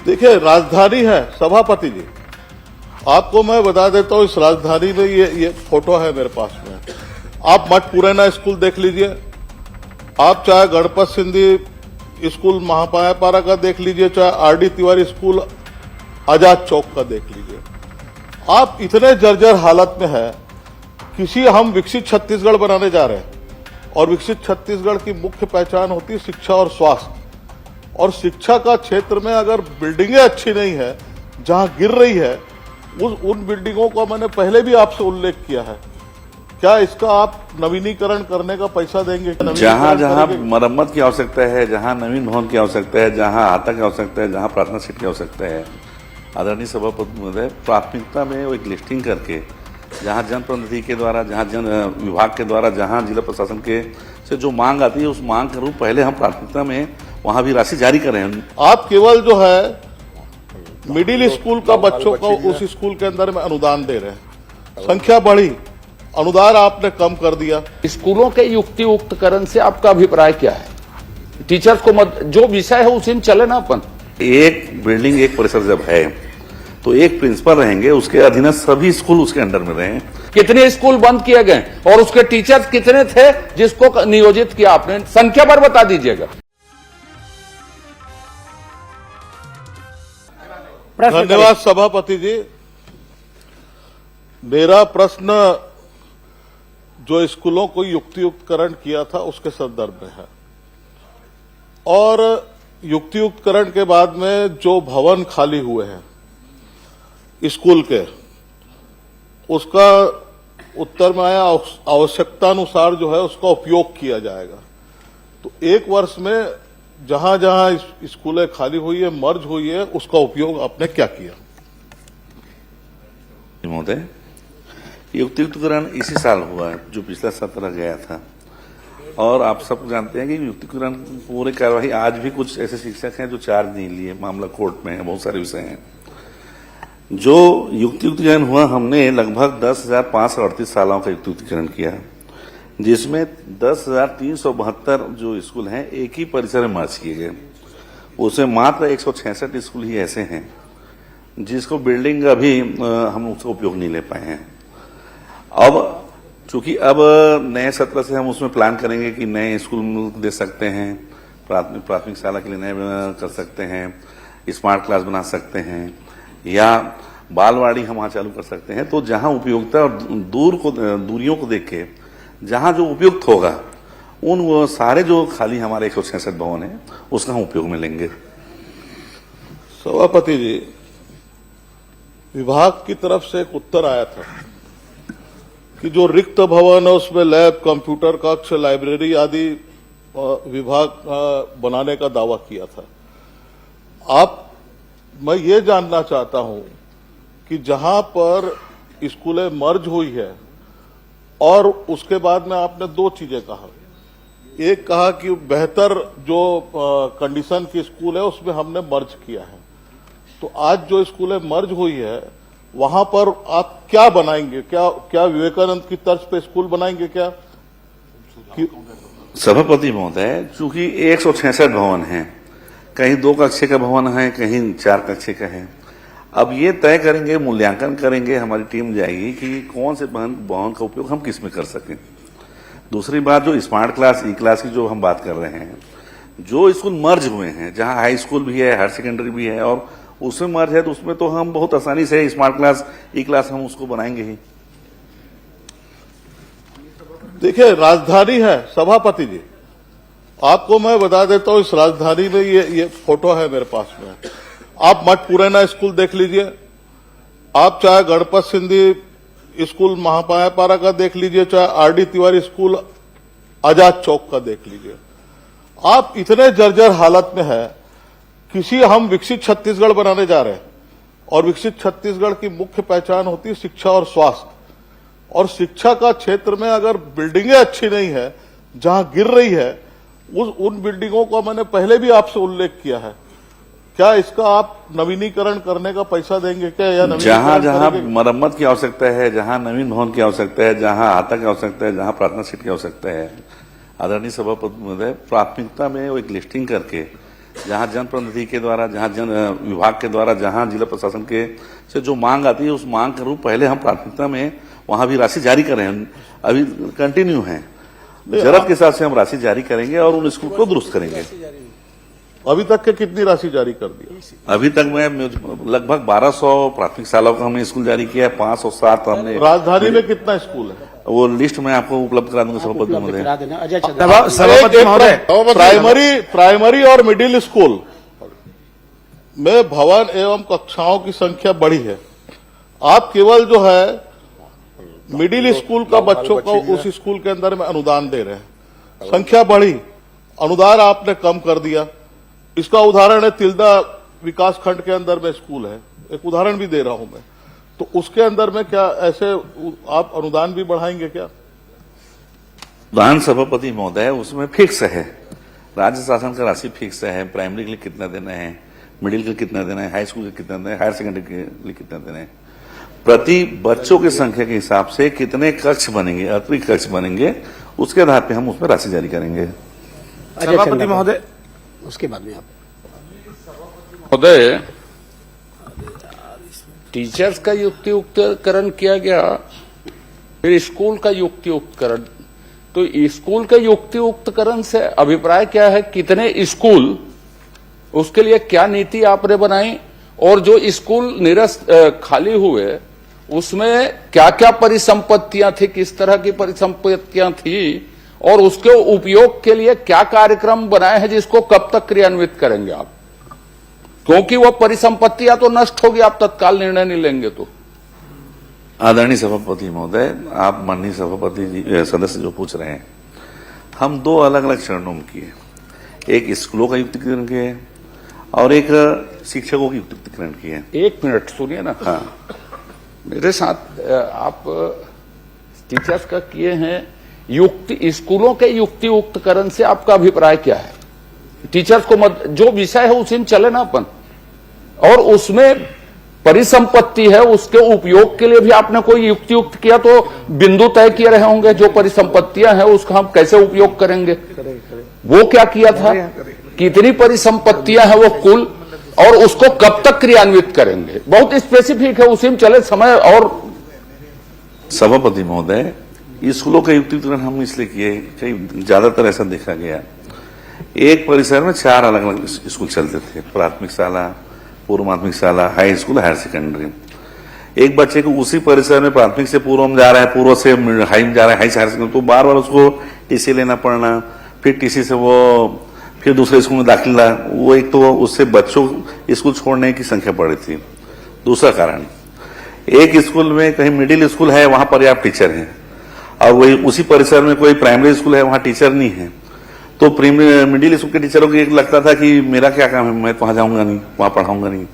देखिए, राजधानी है सभापति जी। आपको मैं बता देता हूँ, इस राजधानी में ये फोटो है मेरे पास में। आप मठ पुरैना स्कूल देख लीजिए, आप चाहे गणपत सिंधी स्कूल महापायापारा का देख लीजिए, चाहे आरडी तिवारी स्कूल आजाद चौक का देख लीजिए। आप इतने जर्जर हालत में है। हम विकसित छत्तीसगढ़ बनाने जा रहे हैं और विकसित छत्तीसगढ़ की मुख्य पहचान होती है शिक्षा और स्वास्थ्य। और शिक्षा का क्षेत्र में अगर बिल्डिंगें अच्छी नहीं है, जहां गिर रही है, उन बिल्डिंगों का मैंने पहले भी आपसे उल्लेख किया है। क्या इसका आप नवीनीकरण करने का पैसा देंगे? जहां जहां मरम्मत की आवश्यकता है, जहां नवीन भवन की आवश्यकता है, जहां हाता की आवश्यकता है, जहां प्रार्थना सीट की आवश्यकता है, आदरणीय सभापति महोदय प्राथमिकता में वो एक लिस्टिंग करके जहां जनप्रतिनिधि के द्वारा, जहां जन विभाग के द्वारा, जहां जिला प्रशासन के से जो मांग आती है, उस मांग के रूप पहले हम प्राथमिकता में वहां भी राशि जारी कर रहे हैं। आप केवल जो है मिडिल स्कूल का बच्चों को उस स्कूल के अंदर में अनुदान दे रहे हैं, संख्या बढ़ी, अनुदान आपने कम कर दिया। स्कूलों के युक्तियुक्तकरण से आपका अभिप्राय क्या है? टीचर्स को जो विषय है उसी में चले ना अपन। एक बिल्डिंग एक परिसर जब है तो एक प्रिंसिपल रहेंगे, उसके अधीनस्थ सभी स्कूल उसके अंडर में रहे। कितने स्कूल बंद किए गए और उसके टीचर्स कितने थे जिसको नियोजित किया आपने? संख्या पर बता दीजिएगा। धन्यवाद सभापति जी। मेरा प्रश्न जो स्कूलों को युक्तियुक्तकरण किया था उसके संदर्भ में है, और युक्तियुक्तकरण के बाद में जो भवन खाली हुए हैं स्कूल के, उसका उत्तर में आया आवश्यकता अनुसार जो है उसका उपयोग किया जाएगा। तो एक वर्ष में जहां जहां स्कूलें खाली हुई है, मर्ज हुई है, उसका उपयोग आपने क्या किया? महोदय, युक्तियुक्तकरण इसी साल हुआ है जो पिछला सत्र गया था, और आप सब जानते हैं कि युक्तियुक्तकरण पूरे कार्यवाही आज भी कुछ ऐसे शिक्षक हैं जो चार्ज नहीं लिए, मामला कोर्ट में है, बहुत सारे विषय हैं। जो युक्तियुक्तकरण हुआ, हमने लगभग 10,538 शालाओं का युक्तियुक्तकरण किया, जिसमें 10,372 जो स्कूल हैं एक ही परिसर में मर्ज किए गए। उसमें मात्र 166 स्कूल ही ऐसे हैं जिसको बिल्डिंग अभी हम उसका उपयोग नहीं ले पाए हैं। अब चूंकि अब नए सत्र से हम उसमें प्लान करेंगे कि नए स्कूल दे सकते हैं, प्राथमिक शाला के लिए नए कर सकते हैं, स्मार्ट क्लास बना सकते हैं, या बालवाड़ी हम वहां चालू कर सकते हैं। तो जहां उपयोगिता और दूरियों को देख के जहां जो उपयुक्त होगा, उन वो सारे जो खाली हमारे 166 भवन है उसका हम उपयोग में लेंगे। सभापति जी, विभाग की तरफ से एक उत्तर आया था कि जो रिक्त भवन है उसमें लैब, कंप्यूटर कक्ष, लाइब्रेरी आदि विभाग बनाने का दावा किया था। मैं ये जानना चाहता हूं कि जहां पर स्कूलें मर्ज हुई है, और उसके बाद में आपने दो चीजें कहा। एक कहा कि बेहतर जो कंडीशन की स्कूल है उसमें हमने मर्ज किया है। तो आज जो स्कूलें मर्ज हुई है वहां पर आप क्या बनाएंगे? क्या विवेकानंद की तर्ज पे स्कूल बनाएंगे क्या? सभापति महोदय, चूंकि 166 भवन हैं, कहीं 2 कक्षे का भवन है, कहीं 4 कक्षे का है। अब ये तय करेंगे, मूल्यांकन करेंगे, हमारी टीम जाएगी कि कौन से भवन का उपयोग हम किस में कर सकें। दूसरी बात, जो स्मार्ट क्लास, ई क्लास की जो हम बात कर रहे हैं, जो स्कूल मर्ज हुए हैं, जहां हाई स्कूल भी है, हायर सेकेंडरी भी है, और उसमें मर्ज है, तो उसमें तो हम बहुत आसानी से स्मार्ट क्लास, ई क्लास हम उसको बनाएंगे ही। देखिए, राजधानी है सभापति जी। आपको मैं बता देता हूँ, इस राजधानी में ये फोटो है मेरे पास में। आप मठ पुरैना स्कूल देख लीजिए, आप चाहे गणपत सिंधी स्कूल महापायापारा का देख लीजिए, चाहे आरडी तिवारी स्कूल आजाद चौक का देख लीजिए। आप इतने जर्जर हालत में है। हम विकसित छत्तीसगढ़ बनाने जा रहे हैं और विकसित छत्तीसगढ़ की मुख्य पहचान होती है शिक्षा और स्वास्थ्य। और शिक्षा का क्षेत्र में अगर बिल्डिंगें अच्छी नहीं है, जहां गिर रही है, उन बिल्डिंगों का मैंने पहले भी आपसे उल्लेख किया है। क्या इसका आप नवीनीकरण करने का पैसा देंगे क्या? या जहां जहां मरम्मत की आवश्यकता है, जहां नवीन भवन की आवश्यकता है, जहां हाता की आवश्यकता है, जहां प्रार्थना सीट की आवश्यकता है, आदरणीय सभापति महोदय प्राथमिकता में वो एक लिस्टिंग करके जहां जनप्रतिनिधि के द्वारा, जहां जन विभाग के द्वारा, जहां जिला प्रशासन के से जो मांग आती है, उस मांग के रूप पहले हम प्राथमिकता में वहां भी राशि जारी कर रहे हैं, अभी कंटिन्यू है। जरूरत के हिसाब से हम राशि जारी करेंगे और उन स्कूल को दुरुस्त करेंगे। अभी तक के कितनी राशि जारी कर दी? अभी तक में लगभग 1200 प्राथमिक शालाओं का हमने स्कूल जारी किया है, 507 हमने। राजधानी में कितना स्कूल है? वो लिस्ट में आपको उपलब्ध करा दूंगा सभापति महोदय। सभापति महोदय, प्राइमरी और मिडिल स्कूल में भवन एवं कक्षाओं की संख्या बढ़ी है। आप केवल जो है मिडिल स्कूल का बच्चों को उस स्कूल के अंदर में अनुदान दे रहे हैं, संख्या बढ़ी, अनुदान आपने कम कर दिया। इसका उदाहरण है तिल्दा विकास खंड के अंदर में स्कूल है, एक उदाहरण भी दे रहा हूं मैं, तो उसके अंदर में क्या ऐसे आप अनुदान भी बढ़ाएंगे क्या? विधान सभापति महोदय, उसमें फिक्स है, राज्य शासन का राशि फिक्स है। प्राइमरी के लिए कितना देना है, मिडिल के लिए कितना देना है, हाई स्कूल के कितना देना है, हायर सेकेंडरी के लिए कितना देना है, प्रति बच्चों की संख्या के हिसाब से कितने कक्ष बनेंगे, अतिरिक्त कक्ष बनेंगे, उसके आधार पर हम उसमें राशि जारी करेंगे। सभापति महोदय, उसके बाद में आप महोदय, टीचर्स का युक्तियुक्तकरण किया गया, फिर स्कूल का युक्तियुक्तकरण। तो स्कूल के युक्तियुक्तकरण से अभिप्राय क्या है, कितने स्कूल, उसके लिए क्या नीति आपने बनाई, और जो स्कूल निरस्त खाली हुए उसमें क्या क्या परिसंपत्तियां थी, किस तरह की परिसंपत्तियां थी, और उसके उपयोग के लिए क्या कार्यक्रम बनाए हैं, जिसको कब तक क्रियान्वित करेंगे आप? क्योंकि वो परिसंपत्तियां तो नष्ट होगी, आप तत्काल निर्णय नहीं लेंगे तो। आदरणीय सभापति महोदय, आप माननीय सभापति सदस्य जो पूछ रहे हैं, हम दो अलग अलग चरणों में किए, एक स्कूलों का युक्तिकरण किए और एक शिक्षकों की युक्तिकरण किए। एक मिनट सुनिए ना। हाँ, मेरे साथ आप टीचर्स का किए हैं, स्कूलों के युक्तियुक्तकरण से आपका अभिप्राय क्या है? टीचर्स को जो विषय है उसी में चले ना अपन, और उसमें परिसंपत्ति है, उसके उपयोग के लिए भी आपने कोई युक्तियुक्त किया तो बिंदु तय किए रहे होंगे, जो परिसंपत्तियां हैं उसका हम कैसे उपयोग करेंगे, वो क्या किया था, कितनी परिसंपत्तियां हैं वो कुल, और उसको कब तक क्रियान्वित करेंगे, बहुत स्पेसिफिक है, उसी में चले समय। और सभापति महोदय, स्कूलों का युक्तिकरण हम इसलिए किए कि ज्यादातर ऐसा देखा गया, एक परिसर में 4 अलग अलग स्कूल चलते थे, प्राथमिक शाला, पूर्व माध्यमिक शाला, हाई स्कूल, हायर सेकेंडरी। एक बच्चे को उसी परिसर में प्राथमिक से पूर्व में जा रहा है, पूर्व से हाई में जा रहा है, हाई से हायर सेकेंडरी, तो बार बार उसको टीसी लेना पड़ना, फिर टीसी से वो फिर दूसरे स्कूल में दाखिला, वो एक तो उससे बच्चों स्कूल छोड़ने की संख्या बढ़ी थी। दूसरा कारण, एक स्कूल में कहीं मिडिल स्कूल है, वहां पर्याप्त टीचर है, और वही उसी परिसर में कोई प्राइमरी स्कूल है, वहां टीचर नहीं है, तो मिडिल स्कूल के टीचरों को एक लगता था कि मेरा क्या काम है, मैं तो वहां जाऊंगा नहीं, वहां पढ़ाऊंगा नहीं।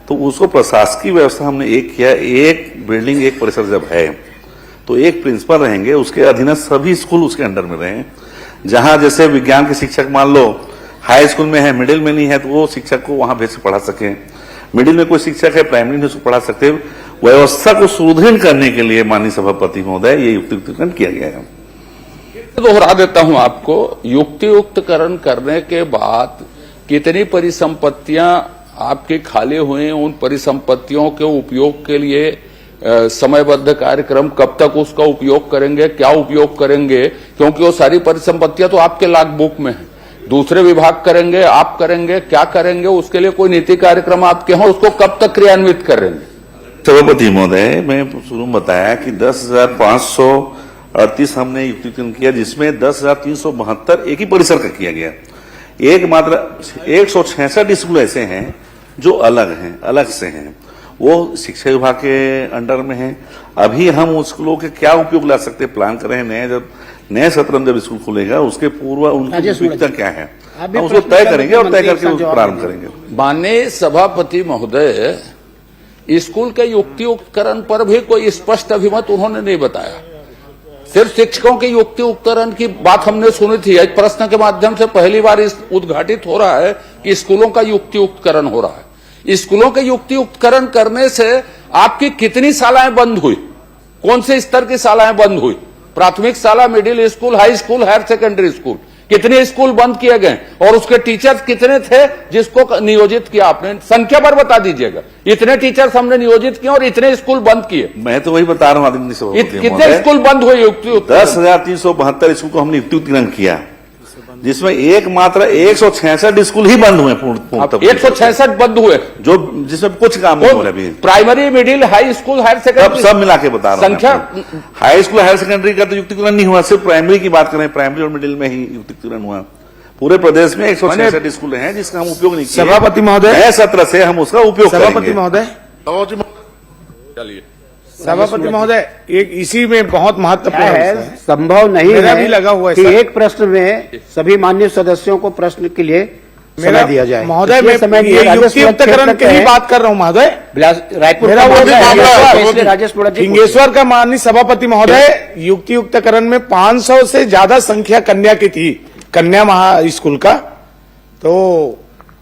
तो उसको प्रशासकीय व्यवस्था हमने एक किया, एक बिल्डिंग एक परिसर जब है तो एक प्रिंसिपल रहेंगे, उसके अधीनस्थ सभी स्कूल उसके अंडर में रहें। जहां जैसे विज्ञान के शिक्षक मान लो हाई स्कूल में है, मिडिल में नहीं है, तो वो शिक्षक को वहां भेज के पढ़ा सके। मिडिल में कोई शिक्षक है, प्राइमरी में उसको पढ़ा सकते। व्यवस्था को सुदृढ़ करने के लिए माननीय सभापति महोदय ये युक्तियुक्तकरण किया गया है। दोहरा देता हूं आपको, युक्तियुक्तकरण करने के बाद कितनी परिसंपत्तियां आपके खाली हुए, उन परिसंपत्तियों के उपयोग के लिए समयबद्ध कार्यक्रम, कब तक उसका उपयोग करेंगे, क्या उपयोग करेंगे, क्योंकि वो सारी परिसंपत्तियां तो आपके लॉग बुक में है, दूसरे विभाग करेंगे, आप करेंगे, क्या करेंगे, उसके लिए कोई नीति कार्यक्रम आपके हो, उसको कब तक क्रियान्वित करेंगे? सभापति महोदय, मैं शुरू में बताया कि 10,538 हमने युक्तिकरण किया, जिसमें 10,372 एक ही परिसर का किया गया। एक मात्र 166 स्कूल ऐसे हैं जो अलग हैं, अलग से हैं, वो शिक्षा विभाग के अंडर में है। अभी हम उस स्कूलों के क्या उपयोग ला सकते प्लान कर रहे हैं। जब नए सत्र में जब स्कूल खुलेगा उसके पूर्व उनकी उपयोगिता क्या है, हम उसको तय करेंगे और तय करके उसको प्रारंभ करेंगे। माननीय सभापति महोदय, स्कूल के युक्तियुक्तकरण पर भी कोई स्पष्ट अभिमत उन्होंने नहीं बताया, सिर्फ शिक्षकों के युक्तियुक्तकरण की बात हमने सुनी थी। एक प्रश्न के माध्यम से पहली बार उद्घाटित हो रहा है कि स्कूलों का युक्तियुक्तकरण हो रहा है। स्कूलों के युक्तियुक्तकरण करने से आपकी कितनी शालाएं बंद हुई, कौन से स्तर की शालाएं बंद हुई, प्राथमिक शाला, middle school, high school, higher secondary school, कितने स्कूल बंद किए गए और उसके टीचर्स कितने थे जिसको नियोजित किया आपने? संख्या पर बता दीजिएगा। इतने टीचर्स हमने नियोजित किए और इतने स्कूल बंद किए। मैं तो वही बता रहा हूँ आदरणीय सभापति कितने महोदय, स्कूल बंद हुए युक्ति? 10,372 स्कूल को हमने युक्तिकरण किया, जिसमें एकमात्र 166 स्कूल ही बंद हुए पूर्णतः। 166 बंद हुए जो जिसमें कुछ काम नहीं हो रहा अभी। Primary, middle, high school, higher secondary सब मिला के बता रहा हूं संख्या। हाई स्कूल हायर सेकेंडरी का तो युक्तिकरण नहीं हुआ, सिर्फ प्राइमरी की बात करें, प्राइमरी और मिडिल में ही युक्तिकरण हुआ। पूरे प्रदेश में 166 स्कूल हैं जिसका हम उपयोग नहीं किए। सभापति महोदय, नए सत्र से हम उसका उपयोग सभापति करेंगे। महोदय, चलिए सभापति महोदय, एक इसी में बहुत महत्वपूर्ण है, है। संभव नहीं मेरा है भी लगा हुआ है कि सर। एक प्रश्न में सभी माननीय सदस्यों को प्रश्न के लिए मेरा समय दिया जाए। महोदय, इसलिए मैं समय ये राजेश युक्तियुक्तकरण की ही बात कर रहा हूँ महोदय। रायपुर मेरा का वो भी मामला है, मामला है, इसलिए राजेश मुड़ा जी हिंगेश्वर का माननीय सभापति महोदय, युक्तियुक्तकरण में 500 से ज्यादा संख्या कन्या की थी, कन्या महा स्कूल का, तो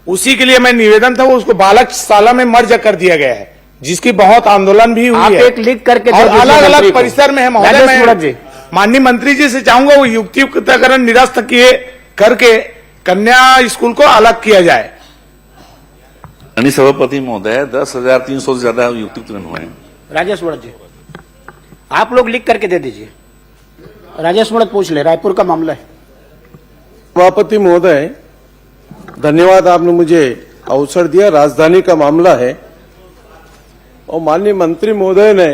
उसी के लिए मैं निवेदन था, वो उसको बालक शाला में मर्ज कर दिया गया है, जिसकी बहुत आंदोलन भी आप हुई है एक लिख करके दे और दीजिए अलग मंत्री अलग को। परिसर में है महोदय। राजेश मुड़ा जी, मैं माननीय मंत्री जी से चाहूंगा वो युक्तियुक्तकरण निरस्त किए करके कन्या स्कूल को अलग किया जाए। माननीय सभापति महोदय, 10,300 से ज्यादा युक्तिकरण हुए हैं। राजेश मुड़ा जी, आप लोग लिख करके दे दीजिए। राजेश मुड़ा पूछ ले, रायपुर का मामला है। सभापति महोदय, धन्यवाद, आपने मुझे अवसर दिया। राजधानी का मामला है और माननीय मंत्री महोदय ने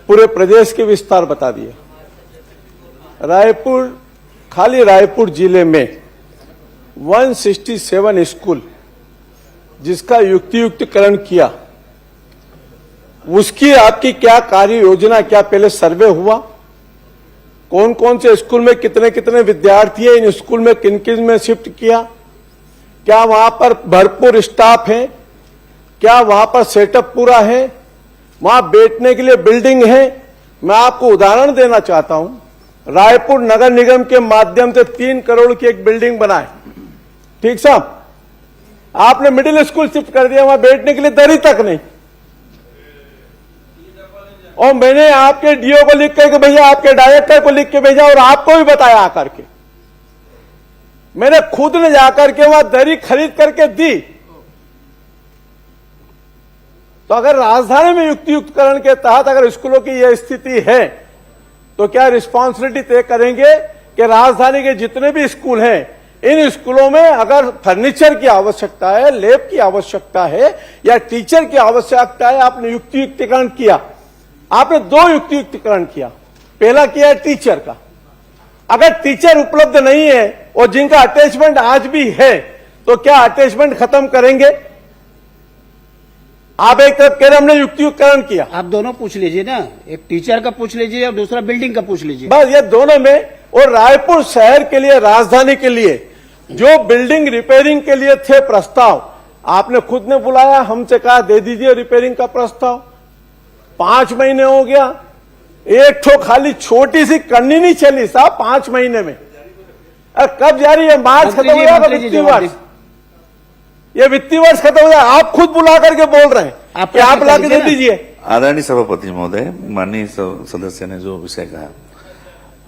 पूरे प्रदेश के विस्तार बता दिया। रायपुर, खाली रायपुर जिले में 167 स्कूल जिसका युक्तियुक्तकरण किया, उसकी आपकी क्या कार्य योजना, क्या पहले सर्वे हुआ? कौन कौन से स्कूल में कितने कितने विद्यार्थी है, इन स्कूल में किन किन में शिफ्ट किया? क्या वहां पर भरपूर स्टाफ है? क्या वहां पर सेटअप पूरा है? वहां बैठने के लिए बिल्डिंग है? मैं आपको उदाहरण देना चाहता हूं, रायपुर नगर निगम के माध्यम से 3 करोड़ की एक बिल्डिंग बनाए, ठीक साहब, आपने मिडिल स्कूल शिफ्ट कर दिया, वहां बैठने के लिए दरी तक नहीं। और मैंने आपके डीओ को लिख करके भैया, आपके डायरेक्टर को लिख के भेजा और आपको भी बताया आकर के, मैंने खुद ने जाकर के वहां दरी खरीद करके दी। तो अगर राजधानी में युक्तियुक्तकरण के तहत अगर स्कूलों की यह स्थिति है, तो क्या रिस्पॉन्सिबिलिटी तय करेंगे कि राजधानी के जितने भी स्कूल हैं, इन स्कूलों में अगर फर्नीचर की आवश्यकता है, लैब की आवश्यकता है या टीचर की आवश्यकता है, आपने युक्तियुक्तकरण किया। आपने 2 युक्तियुक्तकरण किया। पहला किया है टीचर का। अगर टीचर उपलब्ध नहीं है और जिनका अटैचमेंट आज भी है, तो क्या अटैचमेंट खत्म करेंगे? आप एक तरफ कह रहे हमने युक्तियुक्तकरण किया, आप दोनों पूछ लीजिए ना, एक टीचर का पूछ लीजिए और दूसरा बिल्डिंग का पूछ लीजिए। बस ये दोनों में। और रायपुर शहर के लिए, राजधानी के लिए जो बिल्डिंग रिपेयरिंग के लिए थे प्रस्ताव, आपने खुद ने बुलाया, हमसे कहा दे दीजिए रिपेयरिंग का प्रस्ताव। 5 महीने हो गया, एक ठो खाली छोटी सी कन्नी नहीं चली साहब 5 महीने में। कब जारी है? मार्च खत्म हो जाएगा वित्तीय वर्ष, ये वित्तीय वर्ष खत्म हो जाए। आप खुद बुला करके बोल रहे हैं कि आप ला के दे दीजिए। आदरणीय सभापति महोदय, माननीय सदस्य ने जो विषय कहा,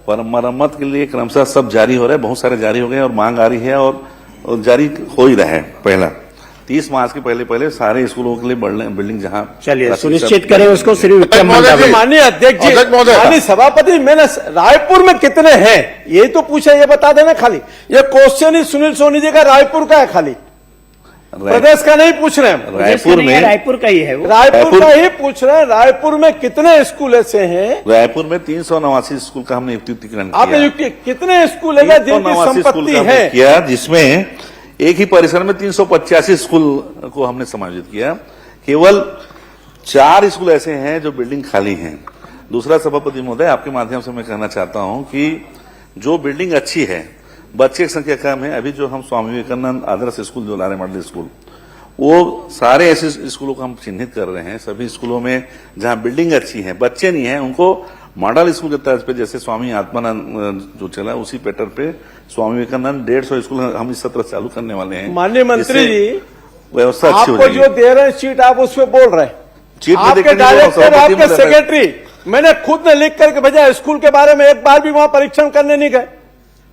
पर मरम्मत के लिए क्रमशः सब जारी हो रहा है, बहुत सारे जारी हो गए और मांग आ रही है और जारी हो ही रहा है। पहला 30 मार्च के पहले सारे स्कूलों के लिए बिल्डिंग जहां चलिए सुनिश्चित करें उसको। श्री विक्रम मंडावी। माननीय अध्यक्ष जी, माननीय सभापति, मैंने रायपुर में कितने हैं यही तो पूछा, ये बता देना खाली। ये क्वेश्चन ही सुनील सोनी जी का रायपुर का है, खाली प्रदेश का नहीं पूछ रहे हैं। रायपुर का ही है वो। रायपुर का ही पूछ रहे हैं। रायपुर में कितने स्कूल ऐसे हैं? रायपुर में 389 स्कूल का हमने युक्तिकरण किया। आपने कितने स्कूल है जिनकी संपत्ति है? किया, जिसमें एक ही परिसर में 385 स्कूल को हमने समायोजित किया। केवल 4 स्कूल ऐसे हैं जो बिल्डिंग खाली हैं। दूसरा सभापति महोदय, आपके माध्यम से मैं कहना चाहता हूं कि जो बिल्डिंग अच्छी है, बच्चे की संख्या कम है। अभी जो हम स्वामी विवेकानंद आदर्श स्कूल, जो लारे मॉडल स्कूल, वो सारे ऐसे स्कूलों को हम चिन्हित कर रहे हैं। सभी स्कूलों में जहां बिल्डिंग अच्छी है, बच्चे नहीं है, उनको मॉडल स्कूल के तर्ज पे, जैसे स्वामी आत्मानंद जो चला, उसी पैटर्न पे स्वामी विवेकानंद 150 स्कूल हम इस सत्र चालू करने वाले हैं। माननीय मंत्री जी, व्यवस्था अच्छी हो आपको जाएगी। जो दे रहे हैं सीट, आप उस पर बोल रहे हैं। चीट में आपके देखने डायरेक्टर, वाला आपके सभापति सेक्रेटरी, मैंने खुद ने लिख करके भेजा, स्कूल के बारे में एक बार भी वहां परीक्षण करने नहीं गए।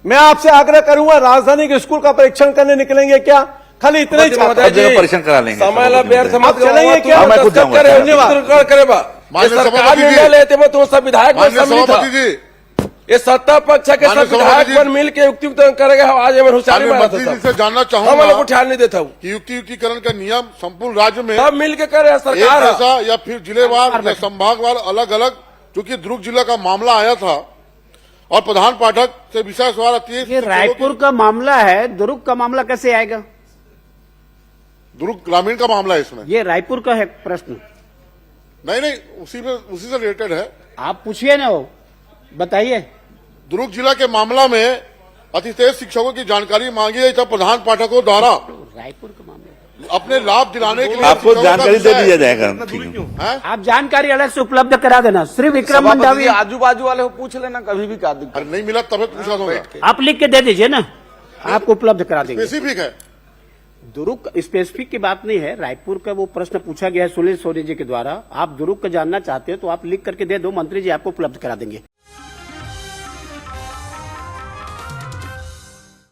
मैं आपसे आग्रह करूंगा, राजधानी के स्कूल का परीक्षण करने निकलेंगे क्या? खाली इतना ही चाहता हर हूं। जगह परीक्षण करा लेंगे। समायला व्यर्थ मत आप चलेंगे क्या? हाँ, मैं खुद जाऊंगा। धन्यवाद। करे बा माननीय ये सरकार सभापति जी। निर्णय लेते में तो सब विधायक में माननीय सम्मिलित सभापति था। जी, ये सत्ता पक्ष के माननीय सब विधायक सभापति जी। मिल के युक्तियुक्तकरण करेगा। आज हमें होशियारी माननीय मारता मंत्री जी था, से जानना हम लोग चाहूंगा को ख्याल नहीं देता हूँ। कि युक्तिकरण का नियम संपूर्ण राज्य में सब मिल के करे एक सरकार। ऐसा या फिर जिलेवार या संभागवार अलग अलग, क्योंकि दुर्ग जिला का मामला आया था और प्रधान पाठक से विषय सवाल आती है। ये रायपुर का मामला है, दुर्ग का मामला कैसे आएगा? दुर्ग ग्रामीण का मामला है इसमें। ये रायपुर का है प्रश्न। नहीं, उसी से रिलेटेड है। आप पूछिए ना, वो बताइए। दुर्ग जिला के मामला में अति तेज शिक्षकों की जानकारी मांगी गई था प्रधान पाठकों द्वारा रायपुर का मामला अपने लाभ दिलाने के लिए। आपको शिक्षकों का जानकारी दे विषय दिया जाएगा। ठीक है। है। आप जानकारी अलग से उपलब्ध करा देना। श्री विक्रम मंडावी, आजू बाजू वाले को पूछ लेना कभी भी का दिक्कत। अरे नहीं मिला तब पूछा दूंगा। आप लिख के दे दीजिए ना, आपको उपलब्ध करा देंगे। स्पेसिफिक है। दुरुक स्पेसिफिक की बात नहीं है, रायपुर का वो प्रश्न पूछा गया है सुनील सोनी जी के द्वारा। आप दुरुक का जानना चाहते हो तो आप लिख करके दे दो, मंत्री जी आपको उपलब्ध करा देंगे।